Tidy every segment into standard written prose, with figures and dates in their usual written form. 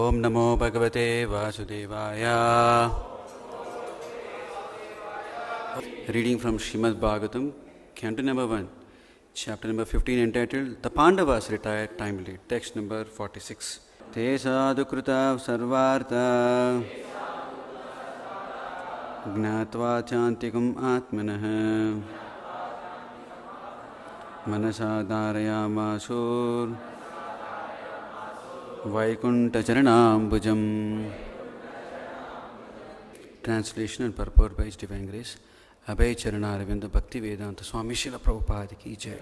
Om Namo Bhagavate Vasudevaya. Reading from Srimad Bhagavatam, Canto number 1, chapter number 15, entitled The Pandavas Retired Timely, text number 46. Te sadhu kruta sarvartha gnatva chantikam atmanah manasa dharayamasur Vaikunta Charanambujam. Translation and purport by His Divine Grace Abhay Charana Aravinda Bhaktivedanta Swami Srila Prabhupada ki jai.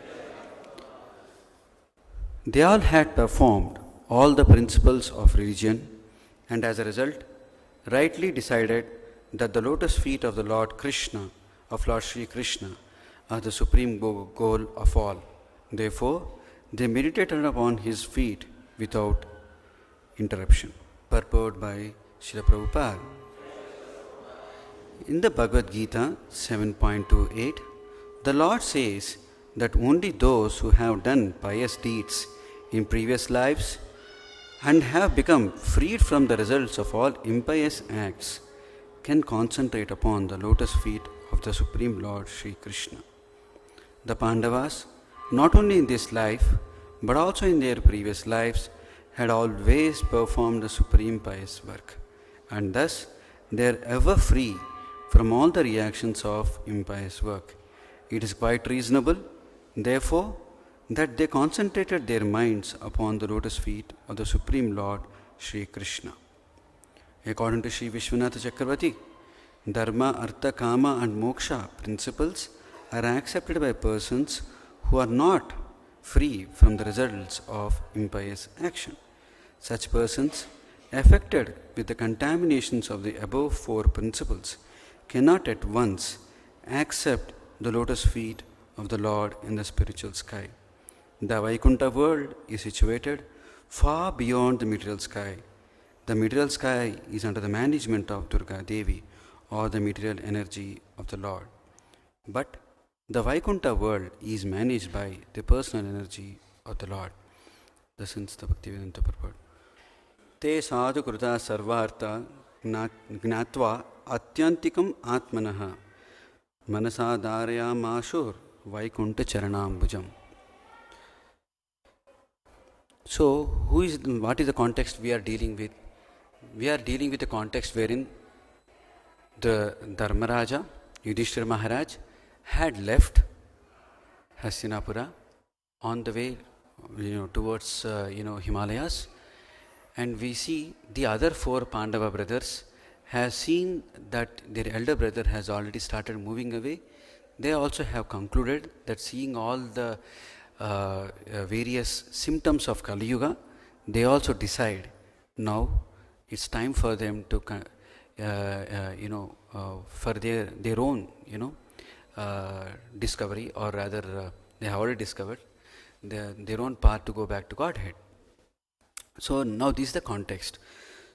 They all had performed all the principles of religion and as a result rightly decided that the lotus feet of the Lord Krishna, of Lord Sri Krishna, are the supreme goal of all. Therefore, they meditated upon his feet without interruption. Purport by Srila Prabhupada. In the Bhagavad Gita 7.28, the Lord says that only those who have done pious deeds in previous lives and have become freed from the results of all impious acts can concentrate upon the lotus feet of the Supreme Lord Sri Krishna. The Pandavas, not only in this life but also in their previous lives, had always performed the supreme pious work, and thus they are ever free from all the reactions of impious work. It is quite reasonable, therefore, that they concentrated their minds upon the lotus feet of the Supreme Lord Sri Krishna. According to Sri Vishwanath Chakravarti, Dharma, Artha, Kama and Moksha principles are accepted by persons who are not free from the results of impious action. Such persons, affected with the contaminations of the above four principles, cannot at once accept the lotus feet of the Lord in the spiritual sky. The Vaikunta world is situated far beyond the material sky. The material sky is under the management of Durga Devi or the material energy of the Lord. But the Vaikunta world is managed by the personal energy of the Lord. Thus ends the Bhaktivedanta purport. Te sadhu kruta sarvartha gnatva atyantikam atmanah manasa dharayamashur Vaikunta charanambujam. So, what is the context we are dealing with? We are dealing with a context wherein the Dharmaraja, Yudhishthira Maharaj, had left Hastinapura on the way towards Himalayas, and we see the other four Pandava brothers have seen that their elder brother has already started moving away. They also have concluded that seeing all the various symptoms of Kali Yuga, they also decide now it's time for them to for their own discovery, or rather they have already discovered their own path to go back to Godhead. So now this is the context.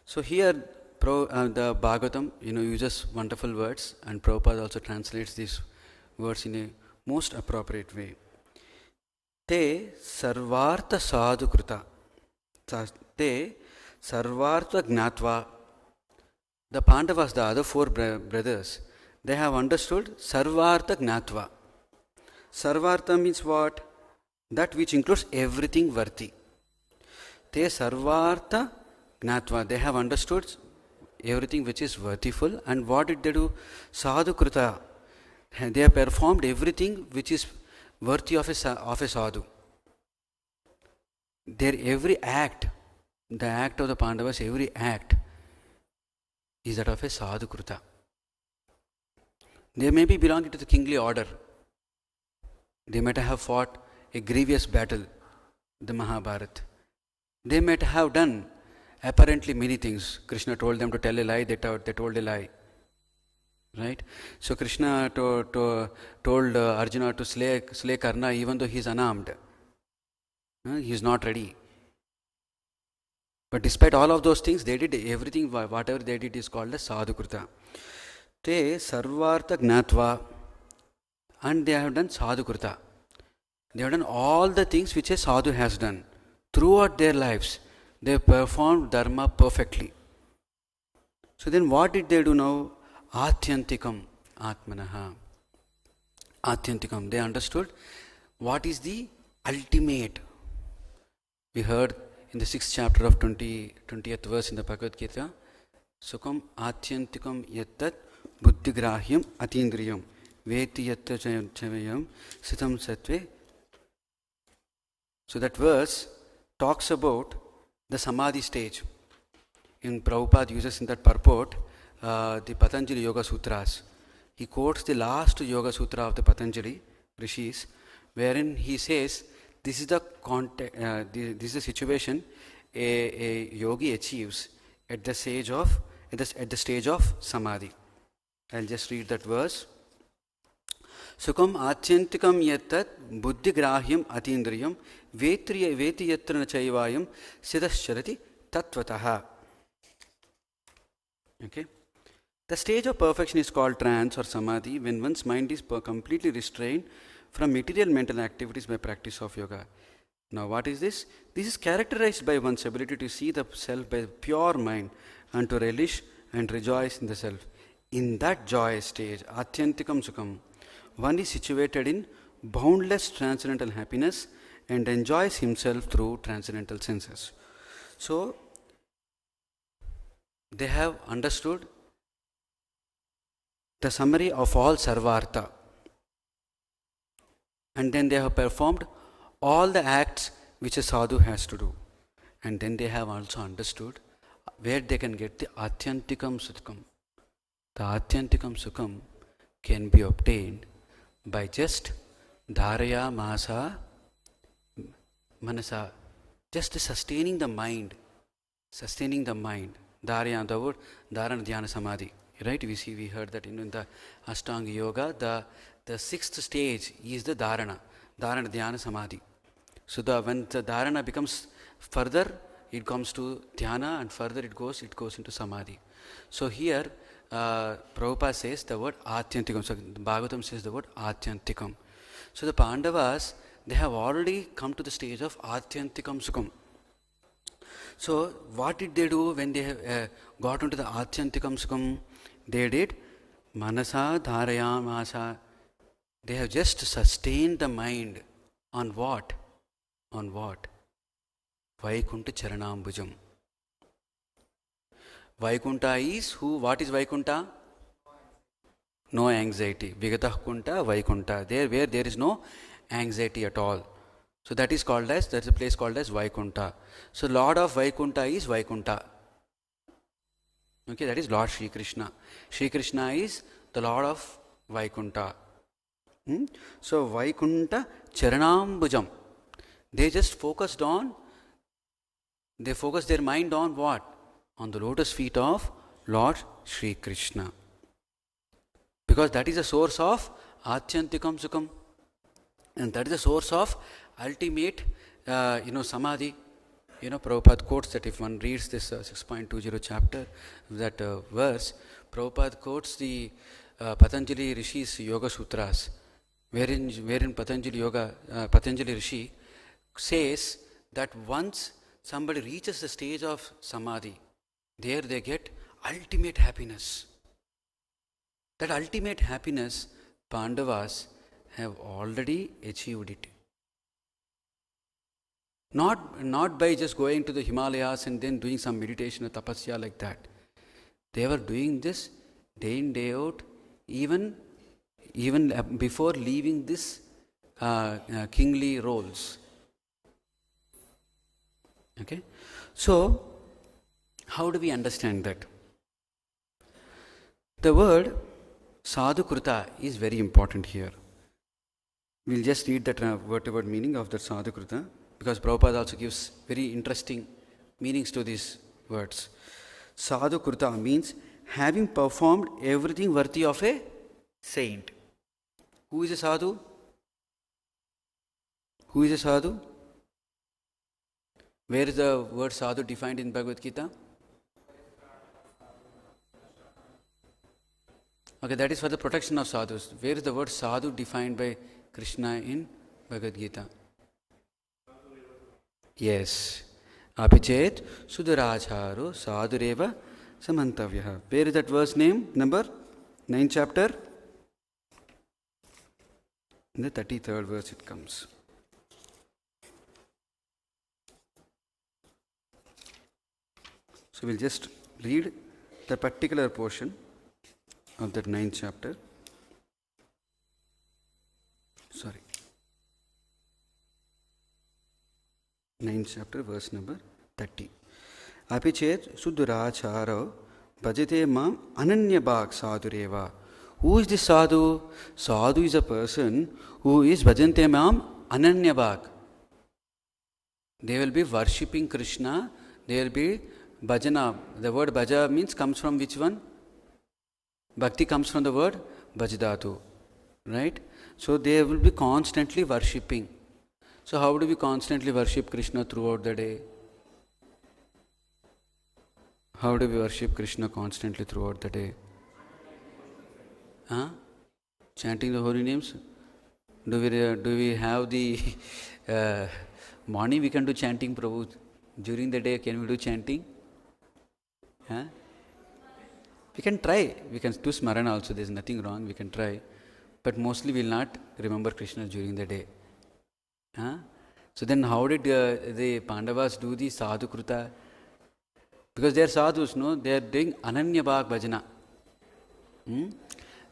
So here the Bhagavatam uses wonderful words, and Prabhupada also translates these words in a most appropriate way. Te sarvartha sadhu kruta. Te sarvartha gnatva. The Pandavas, the other four brothers, they have understood sarvartha gnatva. Sarvartha means what? That which includes everything worthy. Te sarvartha gnatva. They have understood everything which is worthiful. And what did they do? Sadhu kruta. They have performed everything which is worthy of a sadhu. Their every act, the act of the Pandavas, every act is that of a sadhu kruta. They may be belonging to the kingly order. They might have fought a grievous battle, the Mahabharata. They might have done apparently many things. Krishna told them to tell a lie, they told a lie. Right? So Krishna told Arjuna to slay Karna even though he is unarmed. He is not ready. But despite all of those things, they did everything, whatever they did is called as sadhukrita. Te sarvartha gnatva, and they have done sadhukrita. They have done all the things which a sadhu has done. Throughout their lives, They performed dharma perfectly. So then what did they do now? Atyantikam atmanaha. Atyantikam. They understood what is the ultimate. We heard in the 6th chapter of 20th verse in the Bhagavad Gita, Sukham atyantikam yattat buddhigrahyam atindriyam veti yatta chavayam sitam satve. So that verse talks about the samadhi stage. In Prabhupada uses in that purport the Patanjali Yoga Sutras. He quotes the last Yoga Sutra of the Patanjali Rishis, wherein he says this is the this is the situation a yogi achieves at the stage of samadhi. I'll just read that verse. Sukham atyantikam yattat buddhigrahyam atindriyam veti yatra chayvayam sidascharati tattvataha. Okay. The stage of perfection is called trance or samadhi when one's mind is completely restrained from material mental activities by practice of yoga. Now what is this? This is characterized by one's ability to see the self by pure mind and to relish and rejoice in the self. In that joyous stage, atyantikam sukham, one is situated in boundless transcendental happiness and enjoys himself through transcendental senses. So, they have understood the summary of all sarvartha, and then they have performed all the acts which a sadhu has to do, and then they have also understood where they can get the atyantikam sukham. The atyantikam sukham can be obtained by just dharaya masa manasa, just sustaining the mind. Dharya, the word dharana dhyana samadhi. Right? We heard that in the Ashtanga Yoga, the sixth stage is the dharana dhyana samadhi. So when the dharana becomes further, it comes to dhyana, and further it goes into samadhi. So here Prabhupada says the word atyantikam. So Bhagavatam says the word atyantikam. So the Pandavas, they have already come to the stage of atyantikam sukham. So what did they do when they have got into the atyantikam sukham? They did manasa dharayamasa. They have just sustained the mind on what? Vaikunta charanambujam. Vaikunta is who? What is Vaikunta? No anxiety. Vigatah kunta Vaikunta. There where there is no anxiety at all. So that's a place called as Vaikunta. So Lord of Vaikunta is Vaikunta. Okay, that is Lord Sri Krishna. Sri Krishna is the Lord of Vaikunta. So Vaikunta Charanambujam. They just focused their mind on what? On the lotus feet of Lord Sri Krishna. Because that is the source of Atyantikam Sukham. And that is the source of ultimate, samadhi. Prabhupada quotes that if one reads this 6.20 chapter, that verse, Prabhupada quotes the Patanjali Rishi's Yoga Sutras, wherein Patanjali Rishi says that once somebody reaches the stage of samadhi, there they get ultimate happiness. That ultimate happiness, Pandavas have already achieved it. Not by just going to the Himalayas and then doing some meditation or tapasya like that. They were doing this day in, day out, even before leaving this kingly roles. Okay? So, how do we understand that? The word sadhukruta is very important here. We'll just read that word meaning of that sadhukruta, because Prabhupada also gives very interesting meanings to these words. Sadhukruta means having performed everything worthy of a saint. Who is a sadhu? Who is a sadhu? Where is the word sadhu defined in Bhagavad Gita? Okay, that is for the protection of sadhus. Where is the word sadhu defined by Krishna in Bhagavad Gita? Yes, Apichet Suduracharo Sadureva Samantavyaha. Where is that verse name? Number 9 chapter? In the 33rd verse it comes. So we'll just read the particular portion of that 9th chapter. Sorry. 9th chapter, verse number 30. Apichet Suduracharo Bhajate Mam Ananyabhak Sadhureva. Who is this sadhu? Sadhu is a person who is Bhajante Mam Ananyabhak. They will be worshipping Krishna. They will be bhajana. The word bhaja means comes from which one? Bhakti comes from the word bhajdatu. Right? So they will be constantly worshipping. So how do we constantly worship Krishna throughout the day? How do we worship Krishna constantly throughout the day? Chanting the holy names? Do we have the morning we can do chanting, Prabhu? During the day can we do chanting? We can try. We can do smarana also. There is nothing wrong. We can try. But mostly we will not remember Krishna during the day. So then how did the Pandavas do the sadhu kruta? Because they are sadhus, no? They are doing ananyabhak bhajana.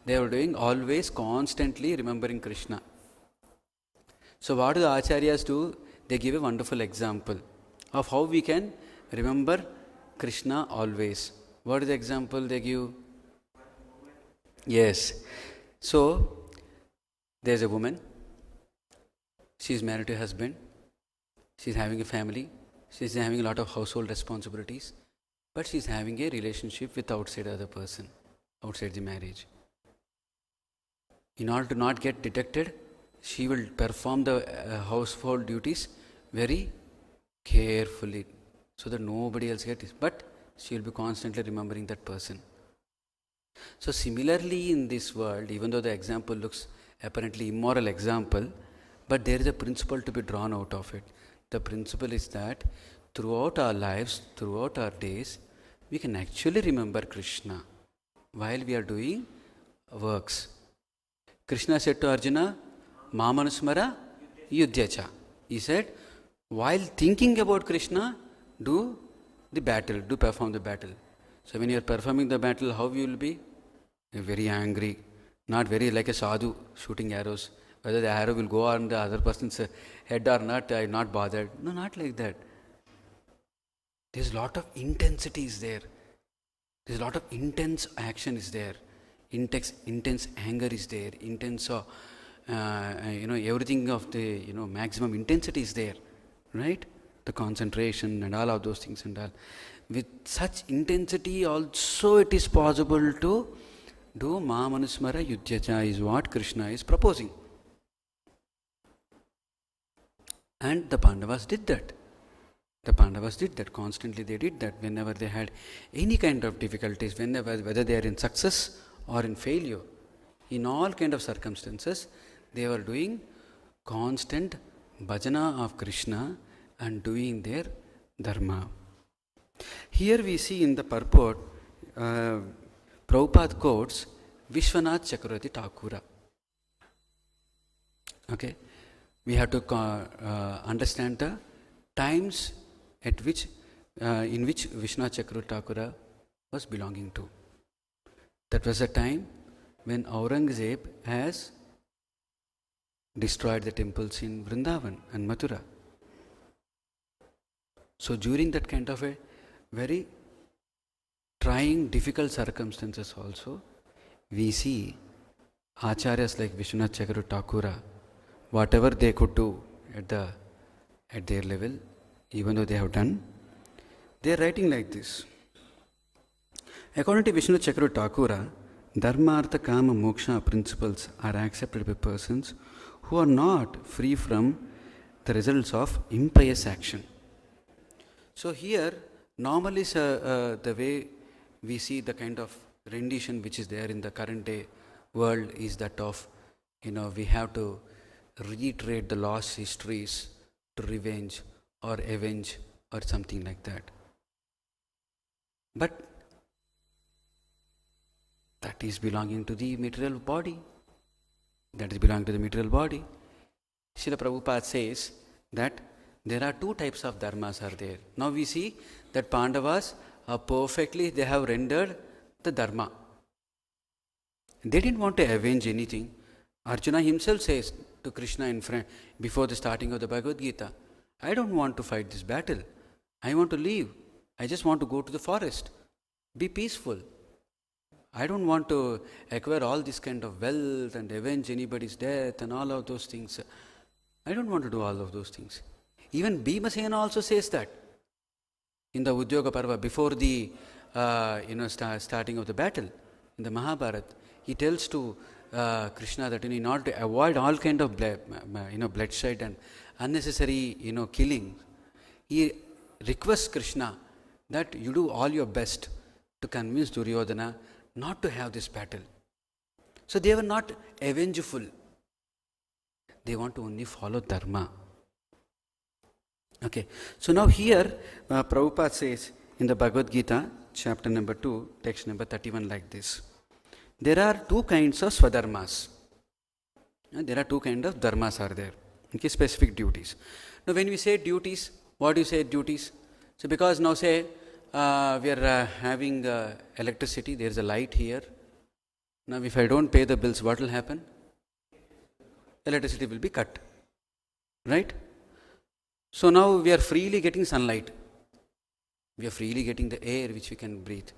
They are doing always constantly remembering Krishna. So what do the acharyas do? They give a wonderful example of how we can remember Krishna always. What is the example they give? Yes. So there is a woman. She is married to a husband. She is having a family. She is having a lot of household responsibilities. But she is having a relationship with outside other person, outside the marriage. In order to not get detected, she will perform the household duties very carefully so that nobody else gets it. But she will be constantly remembering that person. So similarly in this world, even though the example looks apparently immoral example, but there is a principle to be drawn out of it. The principle is that throughout our lives, throughout our days, we can actually remember Krishna while we are doing works. Krishna said to Arjuna, Mamanusmara Yudhyacha. He said, while thinking about Krishna, do the battle, do perform the battle. So when you are performing the battle, how you will be? You're very angry, not very like a sadhu shooting arrows. Whether the arrow will go on the other person's head or not, I am not bothered. No, not like that. There's a lot of intensity is there. There's a lot of intense action is there. Intense anger is there. Intense, everything of the, maximum intensity is there. Right? The concentration and all of those things and all. With such intensity also it is possible to do Mamanusmara Yudhyacha is what Krishna is proposing. And the Pandavas did that. The Pandavas did that. Constantly they did that. Whenever they had any kind of difficulties, whether they are in success or in failure, in all kind of circumstances, they were doing constant bhajana of Krishna and doing their dharma. Here we see in the purport, Prabhupada quotes Vishwanath Chakravarti Thakura. Okay, we have to understand the times at which, in which Vishwanath Chakravarti Thakura was belonging to. That was a time when Aurangzeb has destroyed the temples in Vrindavan and Mathura. So during that kind of a very trying, difficult circumstances also, we see acharyas like Vishwanath Chakravarti Thakura, whatever they could do at their level, even though they have done, they are writing like this. According to Vishwanath Chakravarti Thakura, Dharma, Artha, Kama, Moksha principles are accepted by persons who are not free from the results of impious action. So here, normally the way we see the kind of rendition which is there in the current day world is that of, we have to reiterate the lost histories to revenge or avenge or something like that. But that is belonging to the material body. That is belonging to the material body. Srila Prabhupada says that there are two types of dharmas are there. Now we see that Pandavas are perfectly, they have rendered the dharma. They didn't want to avenge anything. Arjuna himself says to Krishna in front, before the starting of the Bhagavad Gita, I don't want to fight this battle. I want to leave. I just want to go to the forest. Be peaceful. I don't want to acquire all this kind of wealth and avenge anybody's death and all of those things. I don't want to do all of those things. Even Bhimasena also says that in the Udyoga Parva, before the starting of the battle, in the Mahabharata, he tells to Krishna that in order to avoid all kind of bloodshed and unnecessary killing, he requests Krishna that you do all your best to convince Duryodhana not to have this battle. So they were not avengeful. They want to only follow dharma. Okay, so now here Prabhupada says in the Bhagavad Gita, chapter number 2, text number 31 like this. There are two kinds of Swadharmas. There are two kinds of dharmas are there. Okay, specific duties. Now when we say duties, what do you say duties? So because now say we are having electricity, there is a light here. Now if I don't pay the bills, what will happen? Electricity will be cut. Right? So now we are freely getting sunlight. We are freely getting the air which we can breathe.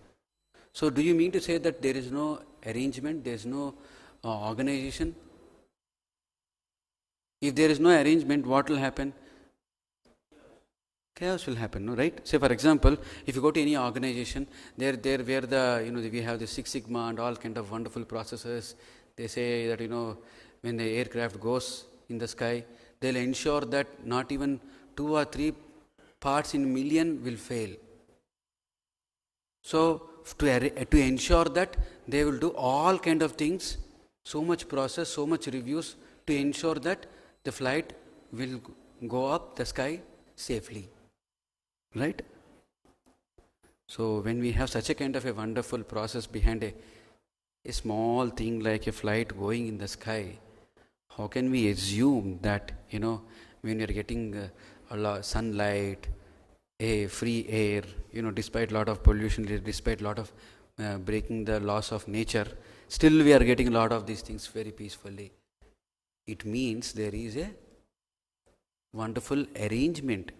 So do you mean to say that there is no arrangement, there is no organization? If there is no arrangement, what will happen? Chaos will happen, no, right? Say for example, if you go to any organization, there where the we have the Six Sigma and all kind of wonderful processes. They say that when the aircraft goes in the sky, they'll ensure that not even 2 or 3 parts in a million will fail. So to ensure that they will do all kind of things, so much process, so much reviews to ensure that the flight will go up the sky safely. Right? So when we have such a kind of a wonderful process behind a small thing like a flight going in the sky, how can we assume that when we are getting a lot of sunlight, a free air, despite lot of pollution, despite lot of breaking the laws of nature, still we are getting a lot of these things very peacefully. It means there is a wonderful arrangement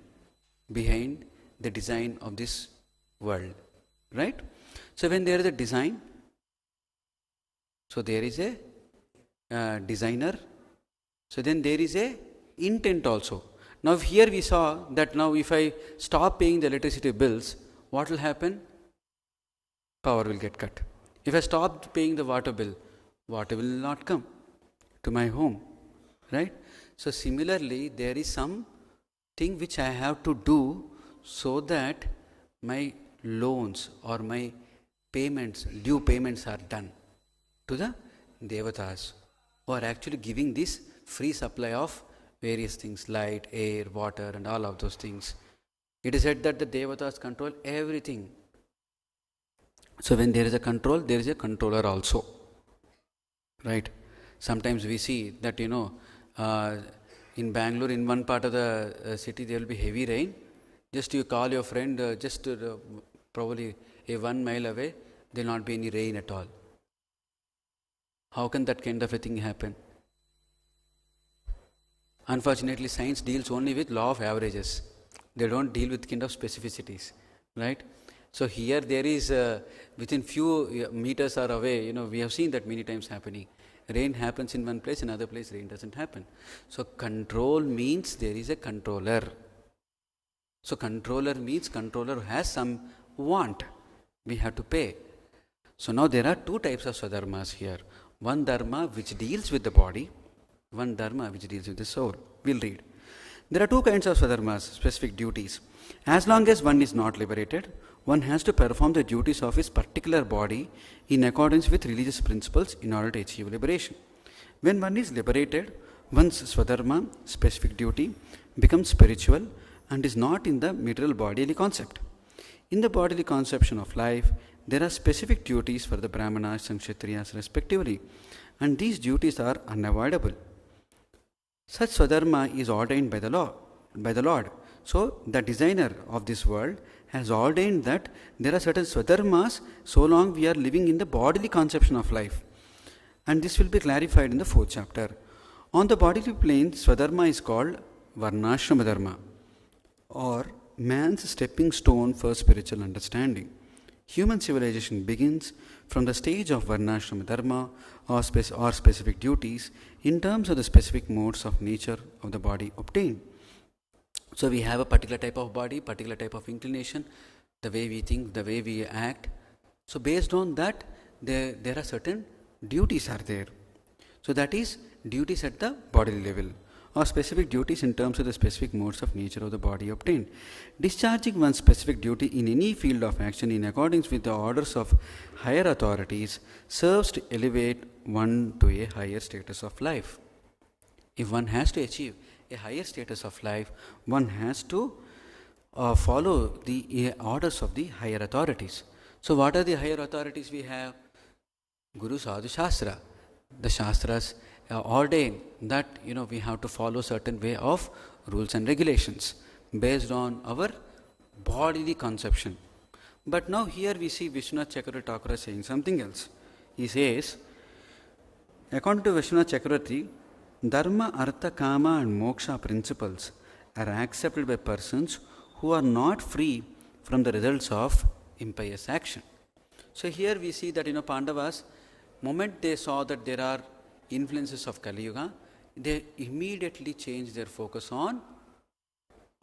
behind the design of this world, right? So when there is a design, so there is a designer, so then there is a intent also. Now here we saw that now if I stop paying the electricity bills, what will happen? Power will get cut. If I stop paying the water bill, water will not come to my home, right? So similarly, there is some thing which I have to do so that my loans or my payments, due payments are done to the devatas who are actually giving this free supply of various things, light, air, water and all of those things. It is said that the devatas control everything. So when there is a control, there is a controller also. Right? Sometimes we see that, in Bangalore, in one part of the city, there will be heavy rain. Just you call your friend, probably 1 mile away, there will not be any rain at all. How can that kind of a thing happen? Unfortunately, science deals only with law of averages. They don't deal with kind of specificities, right? So here there is, within few meters are away, we have seen that many times happening. Rain happens in one place, in another place rain doesn't happen. So control means there is a controller. So controller means controller has some want. We have to pay. So now there are two types of Swadharmas here. One dharma which deals with the body, one dharma which deals with the soul. We'll read. There are two kinds of Swadharmas, specific duties. As long as one is not liberated, one has to perform the duties of his particular body in accordance with religious principles in order to achieve liberation. When one is liberated, one's Swadharma, specific duty, becomes spiritual and is not in the material bodily concept. In the bodily conception of life, there are specific duties for the Brahmanas and Kshatriyas respectively, and these duties are unavoidable. Such Swadharma is ordained by the Lord. So the designer of this world has ordained that there are certain Swadharmas so long we are living in the bodily conception of life. And this will be clarified in the 4th chapter. On the bodily plane, Swadharma is called Varnashrama Dharma, or man's stepping stone for spiritual understanding. Human civilization begins from the stage of Varnashrama Dharma or specific duties in terms of the specific modes of nature of the body obtained. So we have a particular type of body, particular type of inclination, the way we think, the way we act. So based on that, there are certain duties are there. So that is duties at the bodily level, or specific duties in terms of the specific modes of nature of the body obtained. Discharging one's specific duty in any field of action in accordance with the orders of higher authorities serves to elevate one to a higher status of life. If one has to achieve a higher status of life, one has to follow the orders of the higher authorities. So what are the higher authorities we have? Guru Sadhu Shastra. The Shastras ordain that we have to follow certain way of rules and regulations based on our bodily conception. But now here we see Vishwanath Chakravarti Thakur saying something else. He says, according to Vishwanath Chakravarti, Dharma, Artha, Kama and Moksha principles are accepted by persons who are not free from the results of impious action. So here we see that Pandavas, moment they saw that there are influences of Kali Yuga, they immediately changed their focus on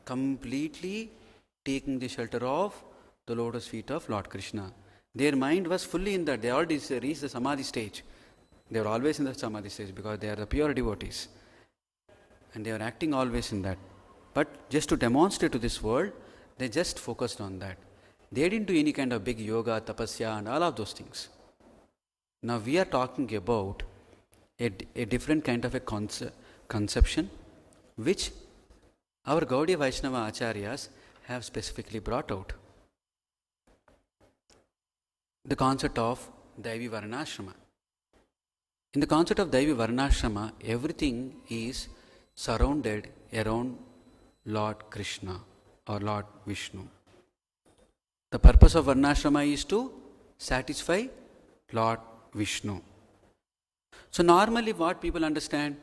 completely taking the shelter of the lotus feet of Lord Krishna. Their mind was fully in that. They already reached the Samadhi stage. They were always in the Samadhi stage because they are the pure devotees. And they are acting always in that. But just to demonstrate to this world, they just focused on that. They didn't do any kind of big yoga, tapasya and all of those things. Now we are talking about a different kind of a conception which our Gaudiya Vaishnava Acharyas have specifically brought out. The concept of Daivi Varnashrama. In the concept of Daivi Varnashrama, everything is surrounded around Lord Krishna or Lord Vishnu. The purpose of Varnashrama is to satisfy Lord Vishnu. So normally what people understand,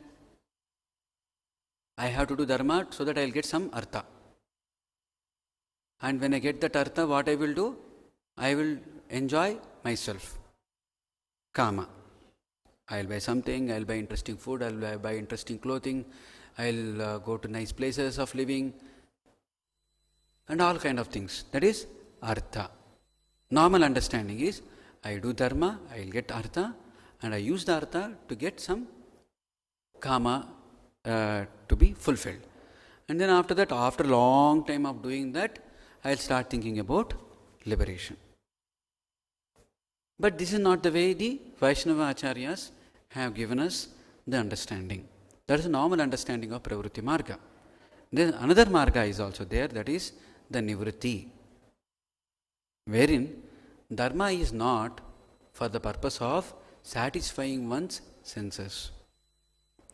I have to do dharma so that I will get some artha. And when I get that artha, what I will do? I will enjoy myself. Kama. I will buy something, I will buy interesting food, I will buy interesting clothing, I will go to nice places of living and all kind of things. That is artha. Normal understanding is, I do dharma, I will get artha, and I use the artha to get some kama to be fulfilled. And then after that, after a long time of doing that, I will start thinking about liberation. But this is not the way the Vaishnava Acharyas have given us the understanding. That is a normal understanding of Pravritti Marga. Then another Marga is also there, that is the Nivritti, wherein dharma is not for the purpose of satisfying one's senses.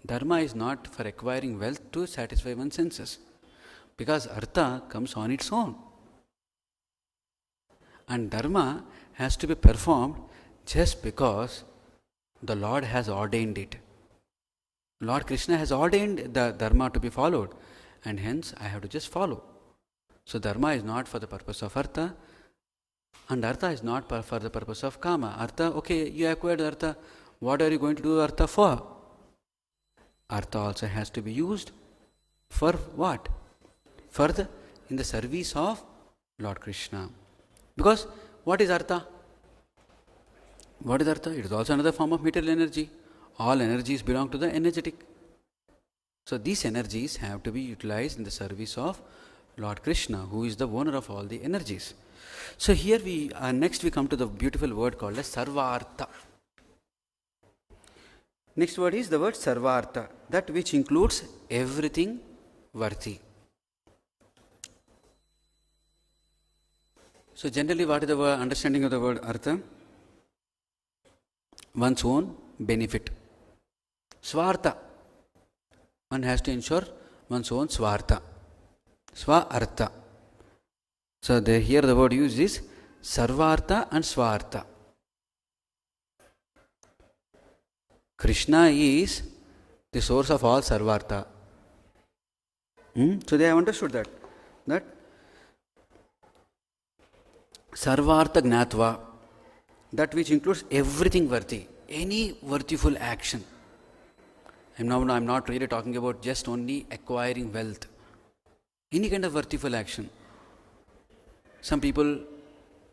Dharma is not for acquiring wealth to satisfy one's senses, because artha comes on its own. And dharma has to be performed just because the Lord has ordained it. Lord Krishna has ordained the dharma to be followed, and hence I have to just follow. So dharma is not for the purpose of artha, and artha is not for the purpose of kama. Artha, okay, you acquired artha, what are you going to do artha for? Artha also has to be used for what? In the service of Lord Krishna. Because what is artha? What is artha? It is also another form of material energy. All energies belong to the energetic. So these energies have to be utilized in the service of Lord Krishna, who is the owner of all the energies. So here next we come to the beautiful word called as sarvartha. Next word is the word sarvartha, that which includes everything worthy. So generally, what is the understanding of the word artha? One's own benefit. Swartha. One has to ensure one's own swartha. Swa-artha. So here the word used is sarvartha and swartha. Krishna is the source of all sarvartha. So they have understood that sarvartha gnatva, that which includes everything worthy, any worthiful action. I'm not really talking about just only acquiring wealth. Any kind of worthiful action. Some people,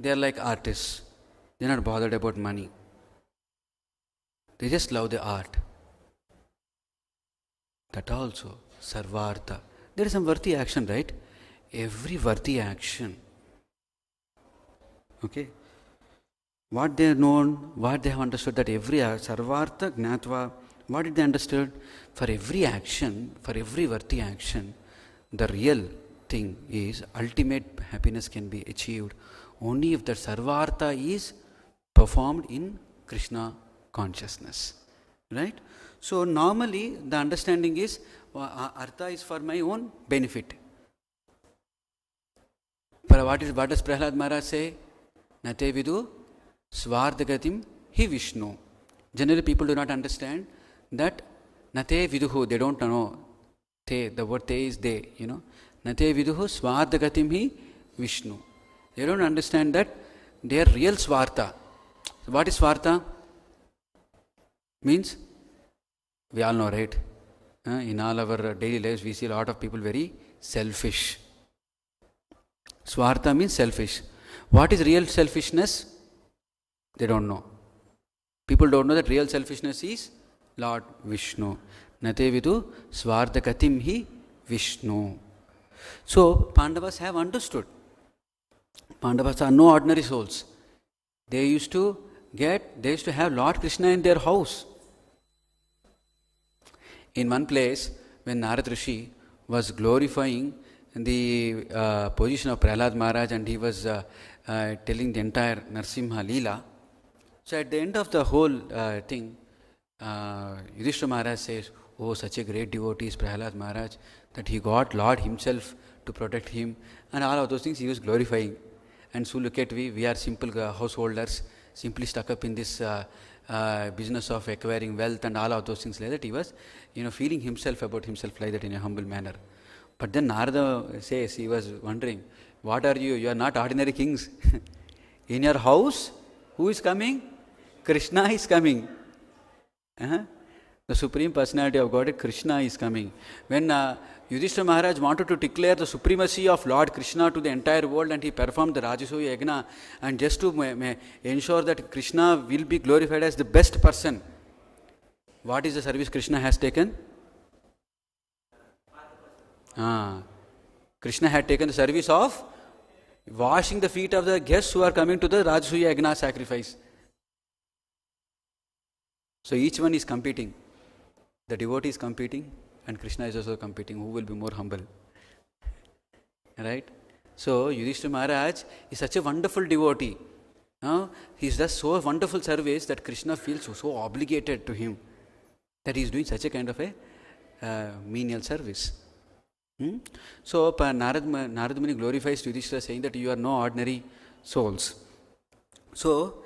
they are like artists. They are not bothered about money. They just love the art. That also, sarvartha. There is some worthy action, right? Every worthy action. Okay. What they have known, what they have understood, that every sarvartha gnatva, what did they understood? For every action, for every worthy action, the real thing is ultimate happiness can be achieved only if the sarvartha is performed in Krishna consciousness. Right? So normally the understanding is artha is for my own benefit. But what does Prahlad Maharaj say? Nate vidu svardhagatim hi Vishnu. Generally people do not understand that nate viduhu, they don't know. Te, the word te is they, Nate viduhu svardhagatim hi Vishnu. They don't understand that their real swartha. So what is swartha? Means, we all know, right? In all our daily lives, we see a lot of people very selfish. Swartha means selfish. What is real selfishness? They don't know. People don't know that real selfishness is Lord Vishnu. Nate vidu svardhagatim hi Vishnu. So, Pandavas have understood. Pandavas are no ordinary souls. They used to have Lord Krishna in their house. In one place, when Narad Rishi was glorifying the position of Prahlad Maharaj and he was telling the entire Narsimha Leela, so at the end of the whole thing, Yudhishthira Maharaj says, oh, such a great devotee is Prahlad Maharaj, that he got Lord himself to protect him, and all of those things he was glorifying. And so look at we are simple householders, simply stuck up in this business of acquiring wealth and all of those things like that. He was, feeling himself about himself like that in a humble manner. But then Narada says, he was wondering, what are you? You are not ordinary kings. In your house, who is coming? Krishna is coming. The Supreme Personality of Godhead, Krishna is coming. When Yudhishthira Maharaj wanted to declare the supremacy of Lord Krishna to the entire world, and he performed the Rajasuya Yagna, and just to ensure that Krishna will be glorified as the best person, what is the service Krishna has taken? Krishna had taken the service of washing the feet of the guests who are coming to the Rajasuya Yagna sacrifice. So each one is competing. The devotee is competing and Krishna is also competing. Who will be more humble? Right? So Yudhishthira Maharaj is such a wonderful devotee. He does so wonderful service that Krishna feels so obligated to him that he is doing such a kind of a menial service. So Narad Muni glorifies Yudhishthira, saying that you are no ordinary souls. So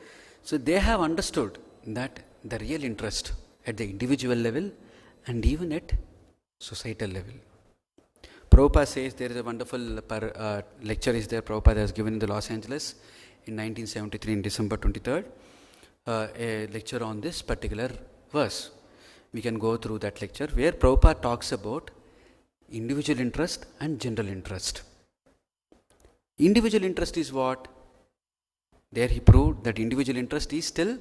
they have understood that the real interest at the individual level and even at societal level. Prabhupada says, there is a wonderful lecture is there Prabhupada has given in the Los Angeles in 1973 in December 23rd, a lecture on this particular verse. We can go through that lecture where Prabhupada talks about individual interest and general interest. Individual interest is what? There he proved that individual interest is still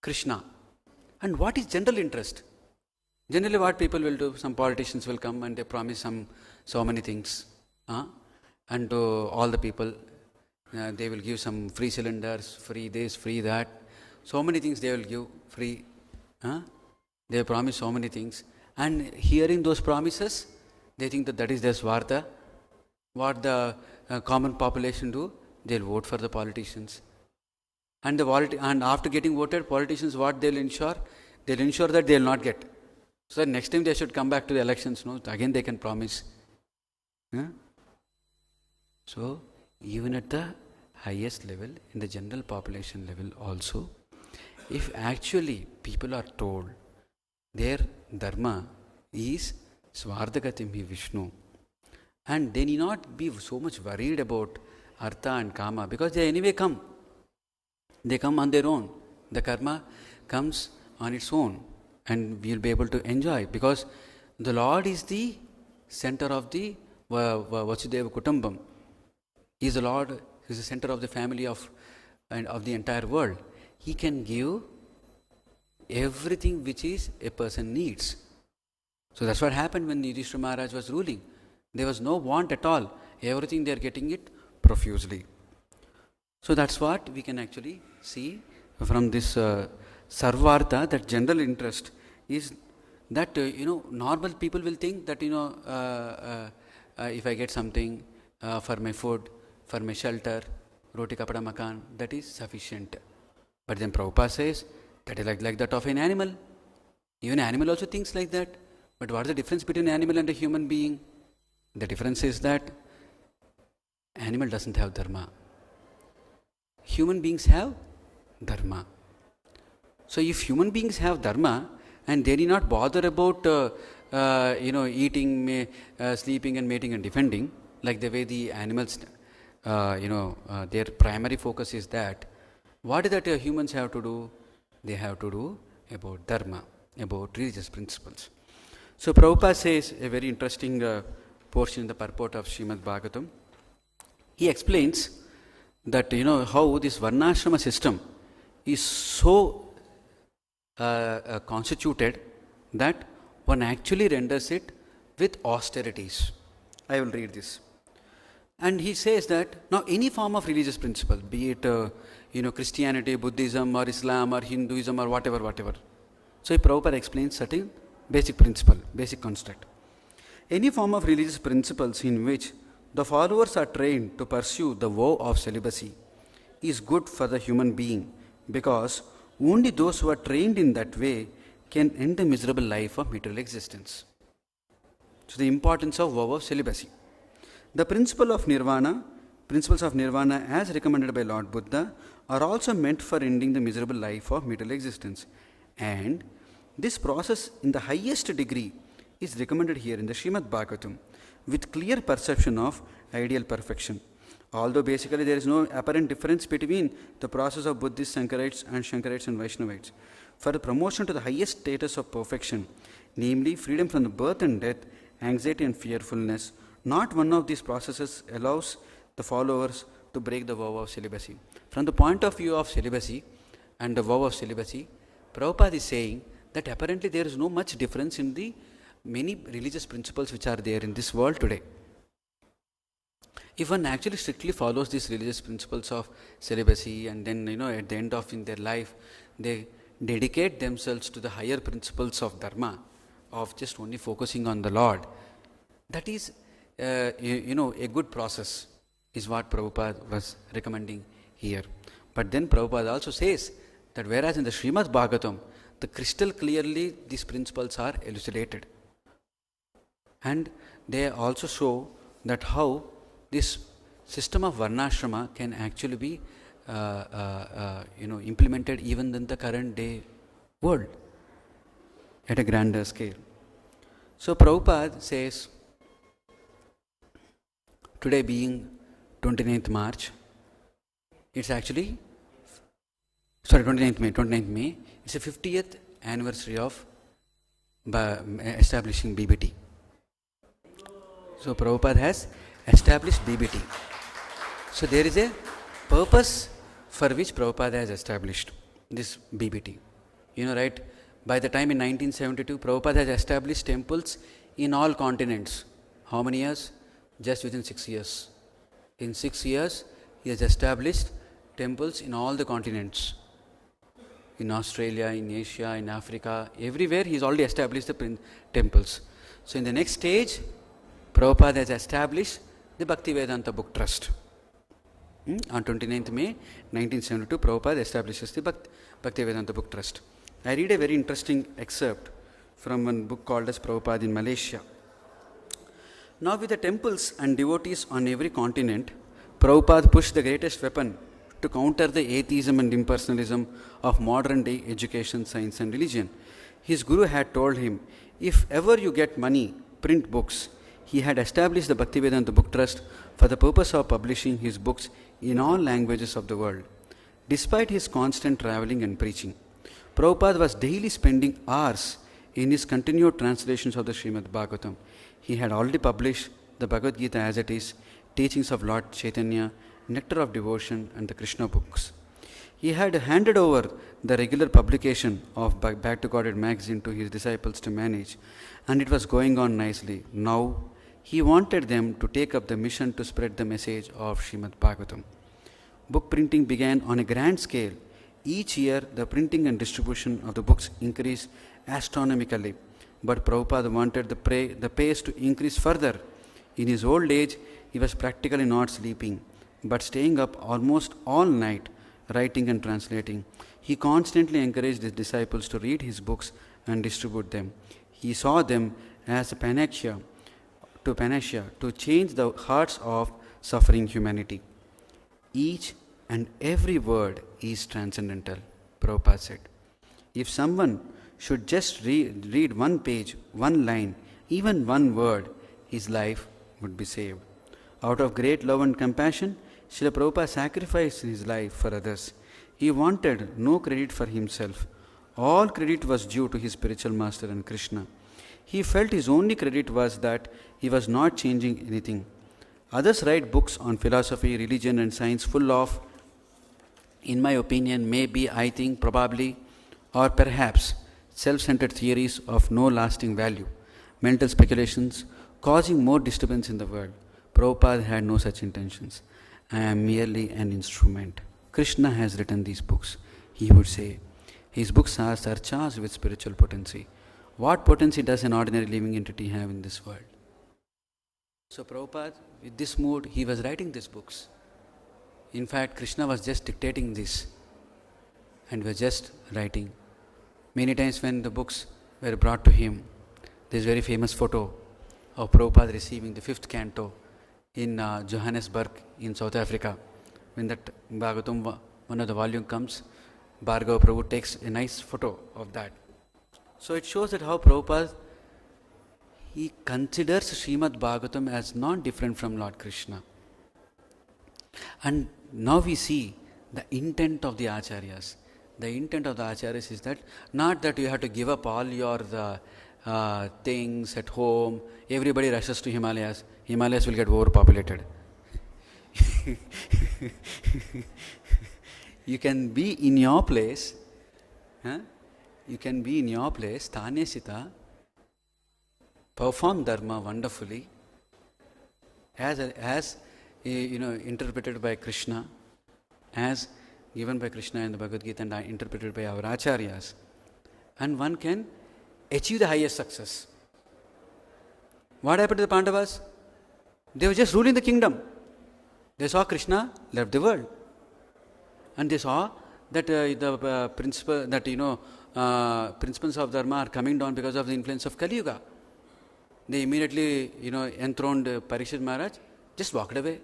Krishna. And what is general interest? Generally what people will do, some politicians will come and they promise so many things. And to all the people, they will give some free cylinders, free this, free that. So many things they will give free. They promise so many things. And hearing those promises, they think that is their swartha. What the common population do? they'll vote for the politicians. And and after getting voted, politicians, what they'll ensure? They'll ensure that they'll not get. So next time they should come back to the elections, no? Again they can promise. Yeah? So even at the highest level, in the general population level also, if actually people are told their dharma is Svardhagatim Vishnu, and they need not be so much worried about artha and kama, because they anyway come. They come on their own. The karma comes on its own, and we will be able to enjoy, because the Lord is the center of the Vasudeva Kutumbam. He is the Lord, He is the center of the family of the entire world. He can give everything which is a person needs. So that's what happened when Yudhishthira Maharaj was ruling. There was no want at all. Everything they are getting it profusely. So that's what we can actually see from this Sarvartha, that general interest is that, normal people will think that, if I get something for my food, for my shelter, roti kapda makan, that is sufficient. But then Prabhupada says that is like that of an animal. Even an animal also thinks like that. But what is the difference between an animal and a human being? The difference is that animal doesn't have dharma. Human beings have dharma. So if human beings have dharma and they do not bother about eating, sleeping and mating and defending, like the way the animals, their primary focus is that, what is that humans have to do? They have to do about dharma, about religious principles. So Prabhupada says a very interesting portion in the purport of Srimad Bhagavatam. He explains that, how this Varnashrama system is so constituted that one actually renders it with austerities. I will read this. And he says that now any form of religious principle, be it Christianity, Buddhism or Islam or Hinduism or whatever. So Prabhupada explains certain basic principle, basic construct. Any form of religious principles in which the followers are trained to pursue the vow of celibacy is good for the human being, because only those who are trained in that way can end the miserable life of material existence. So the importance of vow of celibacy. The principles of nirvana as recommended by Lord Buddha are also meant for ending the miserable life of material existence. And this process in the highest degree is recommended here in the Srimad Bhagavatam with clear perception of ideal perfection. Although basically there is no apparent difference between the process of Buddhist Sankarites and Vaishnavites. For the promotion to the highest status of perfection, namely freedom from the birth and death, anxiety and fearfulness, not one of these processes allows the followers to break the vow of celibacy. From the point of view of celibacy and the vow of celibacy, Prabhupada is saying that apparently there is no much difference in the many religious principles which are there in this world today. If one actually strictly follows these religious principles of celibacy, and then at the end of in their life they dedicate themselves to the higher principles of dharma, of just only focusing on the Lord, that is a good process, is what Prabhupada was recommending here. But then Prabhupada also says that whereas in the Srimad Bhagavatam, the crystal clearly these principles are elucidated, and they also show that how this system of Varnashrama can actually be implemented even in the current day world at a grander scale. So Prabhupada says, today being 29th March, it's actually, 29th May, it's the 50th anniversary of establishing BBT. So Prabhupada has established BBT. So there is a purpose for which Prabhupada has established this BBT. Right? By the time in 1972, Prabhupada has established temples in all continents. How many years? Just within 6 years. In 6 years, he has established temples in all the continents. In Australia, in Asia, in Africa, everywhere he has already established the temples. So in the next stage, Prabhupada has established the Bhaktivedanta Book Trust. On 29th May 1972, Prabhupada establishes the Bhaktivedanta Book Trust. I read a very interesting excerpt from one book called as Prabhupada in Malaysia. Now, with the temples and devotees on every continent, Prabhupada pushed the greatest weapon to counter the atheism and impersonalism of modern day education, science, and religion. His guru had told him, if ever you get money, print books. He had established the Bhaktivedanta Book Trust for the purpose of publishing his books in all languages of the world. Despite his constant traveling and preaching, Prabhupada was daily spending hours in his continued translations of the Srimad Bhagavatam. He had already published the Bhagavad Gita as it is, teachings of Lord Chaitanya, Nectar of Devotion, and the Krishna books. He had handed over the regular publication of Back to Godhead magazine to his disciples to manage, and it was going on nicely. Now, he wanted them to take up the mission to spread the message of Srimad Bhagavatam. Book printing began on a grand scale. Each year, the printing and distribution of the books increased astronomically, but Prabhupada wanted the pace to increase further. In his old age, he was practically not sleeping, but staying up almost all night, writing and translating. He constantly encouraged his disciples to read his books and distribute them. He saw them as a panacea to change the hearts of suffering humanity. Each and every word is transcendental, Prabhupada said. If someone should just read one page, one line, even one word, his life would be saved. Out of great love and compassion, Srila Prabhupada sacrificed his life for others. He wanted no credit for himself. All credit was due to his spiritual master and Krishna. He felt his only credit was that he was not changing anything. Others write books on philosophy, religion, and science full of, in my opinion, maybe, I think, probably, or perhaps, self-centered theories of no lasting value, mental speculations, causing more disturbance in the world. Prabhupada had no such intentions. I am merely an instrument. Krishna has written these books, he would say. His books are charged with spiritual potency. What potency does an ordinary living entity have in this world? So Prabhupada, with this mood, he was writing these books. In fact, Krishna was just dictating this and was just writing. Many times when the books were brought to him, there is a very famous photo of Prabhupada receiving the 5th canto in Johannesburg in South Africa. When that Bhagavatam, one of the volume comes, Bhargava Prabhu takes a nice photo of that. So it shows that how Prabhupada, he considers Srimad Bhagavatam as not different from Lord Krishna. And now we see the intent of the Acharyas. The intent of the Acharyas is that, not that you have to give up all your things at home, everybody rushes to Himalayas, Himalayas will get overpopulated. You can be in your place, you can be in your place, Thane Sita, perform Dharma wonderfully, as interpreted by Krishna, as given by Krishna in the Bhagavad Gita and interpreted by our Acharyas, and one can achieve the highest success. What happened to the Pandavas? They were just ruling the kingdom. They saw Krishna left the world, and they saw that the principles of Dharma are coming down because of the influence of Kali Yuga. They immediately enthroned Parikshit Maharaj, just walked away,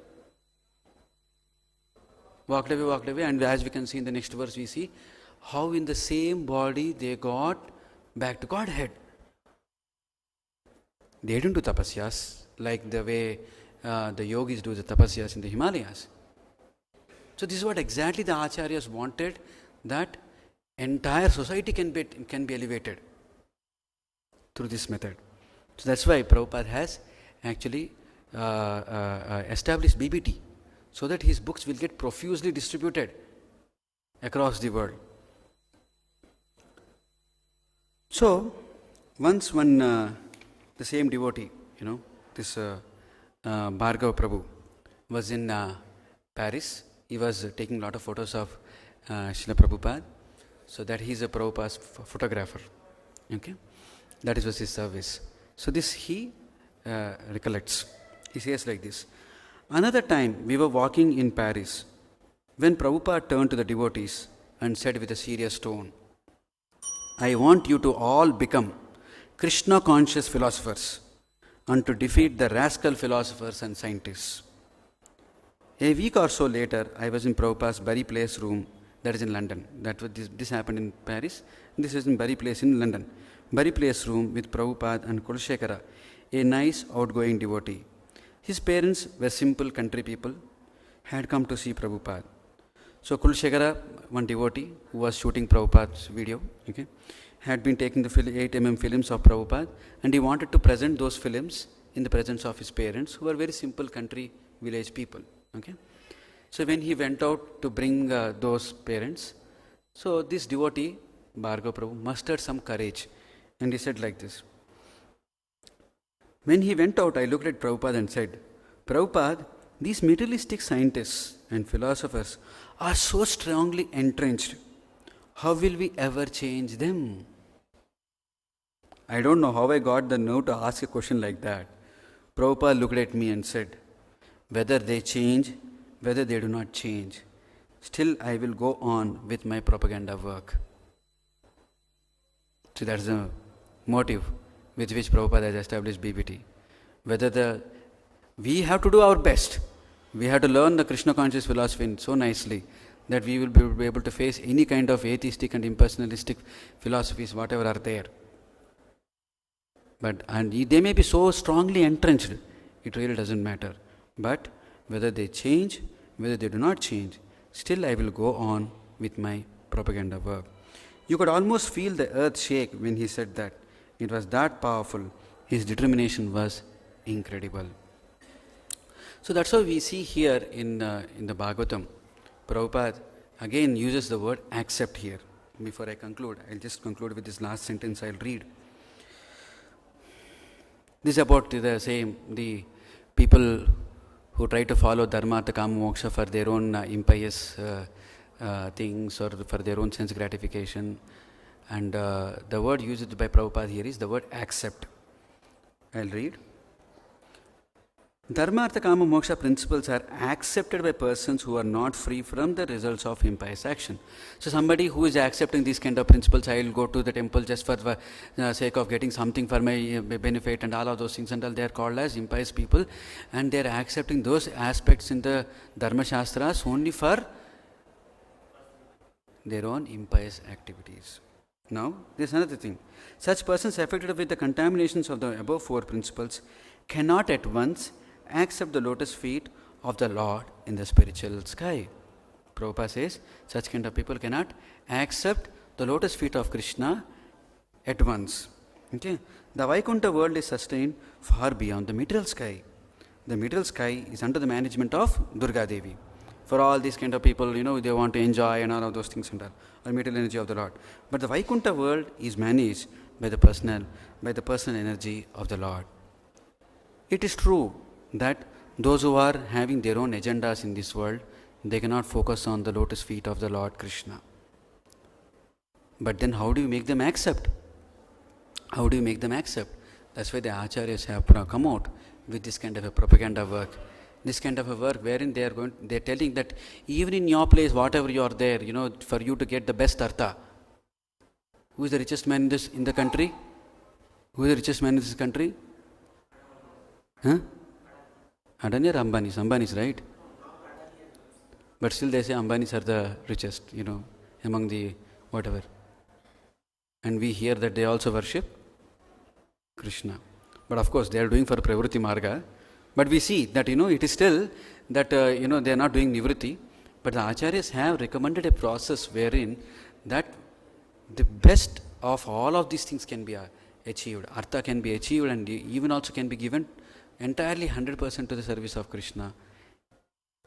and as we can see in the next verse, we see how in the same body they got back to Godhead. They didn't do tapasyas like the way the yogis do the tapasyas in the Himalayas. So this is what exactly the Acharyas wanted, that entire society can be elevated through this method. So that's why Prabhupada has actually established BBT, so that his books will get profusely distributed across the world. So, once the same devotee, this Bhargava Prabhu was in Paris. He was taking a lot of photos of Srila Prabhupada, so that he is a Prabhupada's photographer. Okay, that was his service. So this he recollects. He says like this: another time we were walking in Paris When Prabhupada turned to the devotees and said with a serious tone, I want you to all become Krishna conscious philosophers and to defeat the rascal philosophers and scientists. A week or so later, I was in Prabhupada's Bury Place room, that is in London. This happened in Paris. This is in Bury Place in London. Bury Place room with Prabhupada and Kulshekara, a nice outgoing devotee. His parents were simple country people, had come to see Prabhupada. So Kulshekara, one devotee who was shooting Prabhupada's video, had been taking the 8mm films of Prabhupada, and he wanted to present those films in the presence of his parents, who were very simple country village people. So when he went out to bring those parents, so this devotee, Bhargava Prabhu, mustered some courage, and he said like this. When he went out, I looked at Prabhupada and said, Prabhupada, these materialistic scientists and philosophers are so strongly entrenched. How will we ever change them? I don't know how I got the nerve to ask a question like that. Prabhupada looked at me and said, whether they change, whether they do not change, still I will go on with my propaganda work. So that's the motive with which Prabhupada has established BBT. We have to do our best. We have to learn the Krishna conscious philosophy so nicely that we will be able to face any kind of atheistic and impersonalistic philosophies, whatever are there. And they may be so strongly entrenched, it really doesn't matter. But whether they change, whether they do not change, still I will go on with my propaganda work. You could almost feel the earth shake when he said that. It was that powerful. His determination was incredible. So that's how we see here in the Bhagavatam. Prabhupada again uses the word accept here. Before I conclude, I'll just conclude with this last sentence I'll read. This is about the people who try to follow Dharma, Artha, Kama, Moksha for their own impious things or for their own sense gratification. And the word used by Prabhupada here is the word accept. I'll read. Dharma, Artha, Kama, Moksha principles are accepted by persons who are not free from the results of impious action. So somebody who is accepting these kind of principles, I will go to the temple just for the sake of getting something for my benefit and all of those things and all, they are called as impious people, and they are accepting those aspects in the Dharma Shastras only for their own impious activities. Now, there is another thing. Such persons affected with the contaminations of the above four principles cannot at once accept the lotus feet of the Lord in the spiritual sky. Prabhupada says, such kind of people cannot accept the lotus feet of Krishna at once. The Vaikuntha world is sustained far beyond the material sky. The material sky is under the management of Durga Devi. For all these kind of people, they want to enjoy and all of those things and all, or material energy of the Lord. But the Vaikuntha world is managed by the personal energy of the Lord. It is true that those who are having their own agendas in this world, they cannot focus on the lotus feet of the Lord Krishna. But then how do you make them accept? How do you make them accept? That's why the acharyas have come out with this kind of a propaganda work. This kind of a work wherein they are telling that even in your place, whatever you are there, for you to get the best artha. Who is the richest man in the country? Who is the richest man in this country? Adani or Ambanis? Ambanis, right? But still they say Ambanis are the richest, among the whatever. And we hear that they also worship Krishna. But of course they are doing for Pravritti Marga. But we see that, it is still that, they are not doing Nivritti. But the Acharyas have recommended a process wherein that the best of all of these things can be achieved. Artha can be achieved and even also can be given entirely 100% to the service of Krishna.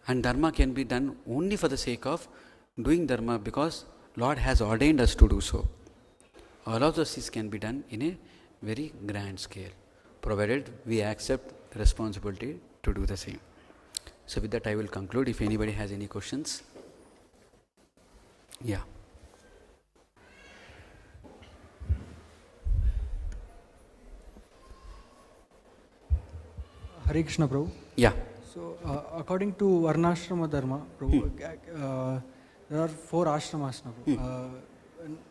And Dharma can be done only for the sake of doing Dharma because Lord has ordained us to do so. All of those things can be done in a very grand scale, provided we accept the responsibility to do the same. So with that I will conclude. If anybody has any questions. Yeah. Hare Krishna Prabhu. Yeah. So, according to Varnashrama Dharma, Prabhu, there are 4 ashramas now.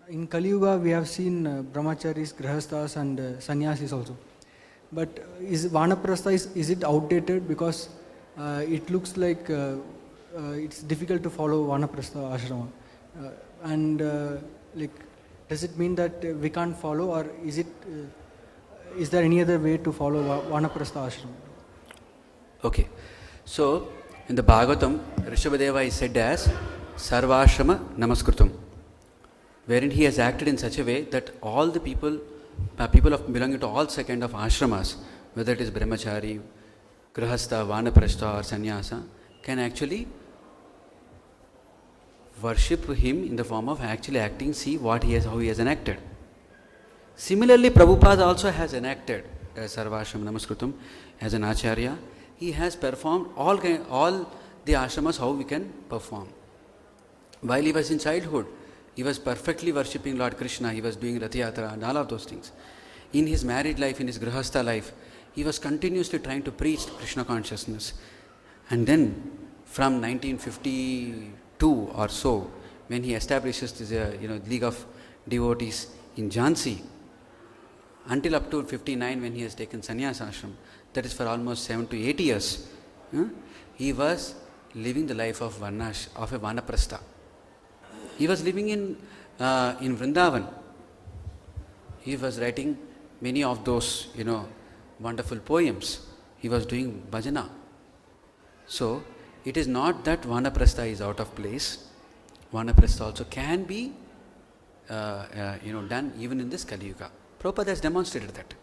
In Kali Yuga, we have seen brahmacharis, grihasthas, and sannyasis also. But is vanaprastha is it outdated? Because it looks like it's difficult to follow vanaprastha ashrama. Like, does it mean that we can't follow, or is there any other way to follow vanaprastha ashrama? Okay. So, in the Bhagavatam, Rishabhadeva is said as Sarvashrama Namaskrutam, wherein he has acted in such a way that all the people belonging to all kind of ashramas, whether it is brahmachari, grihastha, vanaprastha or sannyasa, can actually worship him in the form of actually acting, see how he has enacted. Similarly, Prabhupada also has enacted Sarvashrama Namaskrutam as an acharya. He has performed all the ashramas how we can perform. While he was in childhood, he was perfectly worshipping Lord Krishna, he was doing Rath Yatra and all of those things. In his married life, in his grihastha life, he was continuously trying to preach Krishna consciousness. And then, from 1952 or so, when he establishes this League of Devotees in Jhansi, until up to 59 when he has taken sannyas ashram, that is for almost 7 to 8 years, he was living the life of a vanaprastha. He was living in Vrindavan. He was writing many of those, wonderful poems. He was doing bhajana. So, it is not that vanaprastha is out of place. Vanaprastha also can be, done even in this Kali Yuga. Prabhupada has demonstrated that.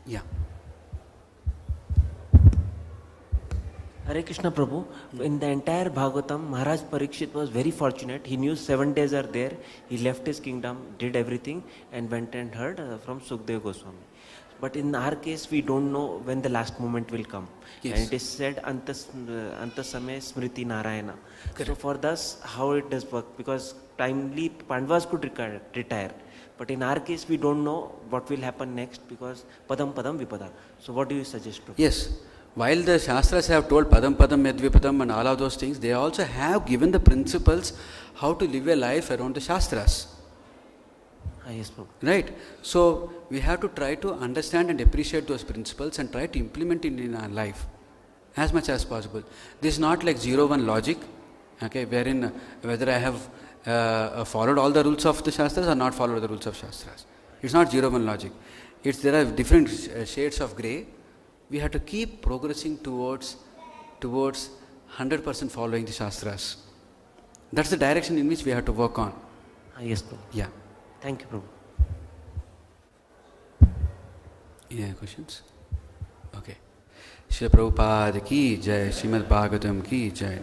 Yeah. Hare Krishna Prabhu, in the entire Bhagavatam, Maharaj Parikshit was very fortunate. He knew 7 days are there. He left his kingdom, did everything and went and heard from Sukadeva Goswami. But in our case, we don't know when the last moment will come. Yes. And it is said, Antasame Smriti Narayana. Correct. So for us, how it does work? Because timely Pandavas could retire. But in our case, we don't know what will happen next because Padam Padam Vipada. So what do you suggest, Prabhu? Yes. While the Shastras have told Padam Padam Yadvipadam and all of those things, they also have given the principles how to live a life around the Shastras. Yes, Prabhu. Right. So, we have to try to understand and appreciate those principles and try to implement it in our life as much as possible. This is not like 0-1 logic, okay, wherein whether I have followed all the rules of the Shastras or not followed the rules of Shastras. It's not 0-1 logic. There are different shades of grey. We have to keep progressing towards 100% following the Shastras. That's the direction in which we have to work on. Yes, Prabhu. Yeah. Thank you, Prabhu. Yeah, questions? Okay. Srila Prabhupada ki jai, Srimad Bhagavatam ki jai.